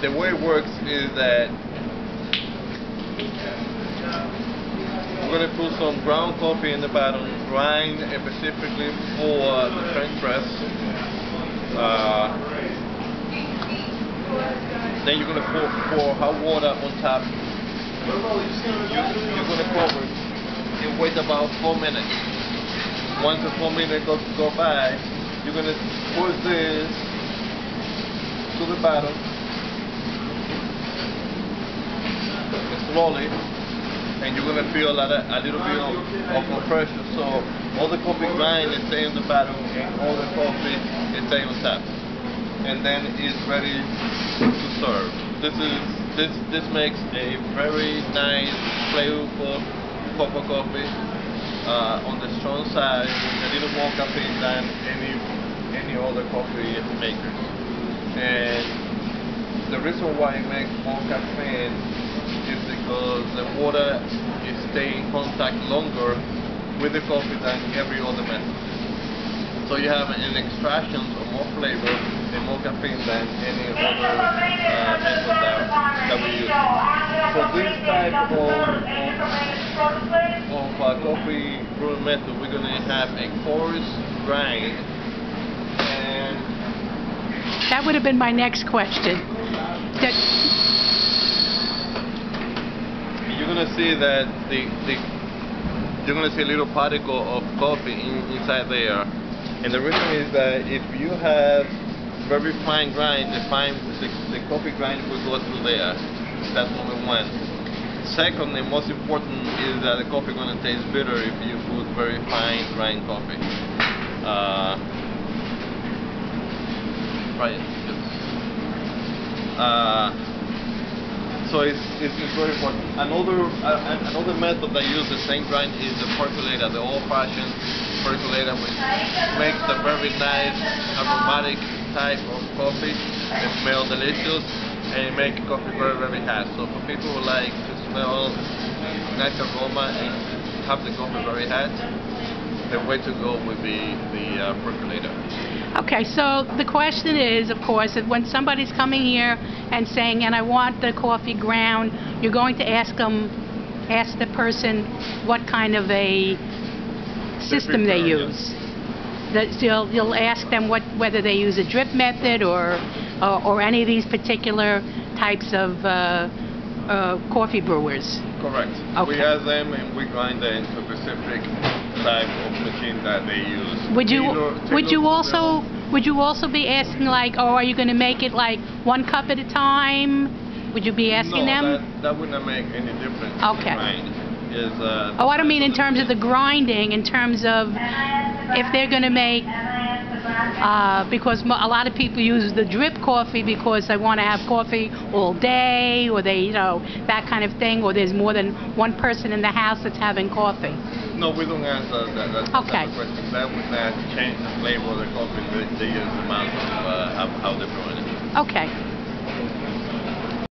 the way it works is that we're going to put some ground coffee in the bottom, grind specifically for the French press. Then you're going to pour hot water on top. You're going to cover it and wait about 4 minutes. Once the 4 minutes go by, you're going to push this to the bottom slowly, and you're going to feel a little bit of pressure, so all the coffee grind is staying on the bottom and all the coffee is staying on top, and then it's ready to serve. This makes a very nice flavorful cup of coffee on the strong side, with a little more caffeine than any other coffee maker. And the reason why it makes more caffeine is because the water is staying in contact longer with the coffee than every other method. So you have an extraction of more flavor and more caffeine than any other method that we use. For this type of coffee brewing method, we're going to have a coarse grind, and that would have been my next question. You're going to see that you're going to see a little particle of coffee inside there, and the reason is that if you have very fine grind, the coffee grind will go through there. That's number one. Second, and most important, is that the coffee is going to taste bitter if you put very fine grind coffee. Try it. So it's very important. Another method that uses the same grind is the percolator, the old-fashioned percolator, which makes a very nice aromatic type of coffee. It smells delicious and it makes coffee very, very hot. So for people who like to smell nice aroma and have the coffee very hot, the way to go would be the percolator. Okay, so the question is, of course, that when somebody's coming here and saying, and I want the coffee ground, you're going to ask the person what kind of a system they use. So you'll ask them whether they use a drip method or any of these particular types of coffee brewers. Correct. Okay. We ask them and we grind them into a specific type of machine that they use. Would you also be asking, like, oh, are you going to make it like 1 cup at a time? Would you be asking them? No, that would not make any difference. Okay. Oh, I don't mean in terms of the grinding, in terms of if they're going to make, because a lot of people use the drip coffee because they want to have coffee all day, or they, that kind of thing, or there's more than one person in the house that's having coffee. No, we don't answer that okay. Question. That would not change the flavor of the coffee. They use the amount of how they're brewing it. Okay.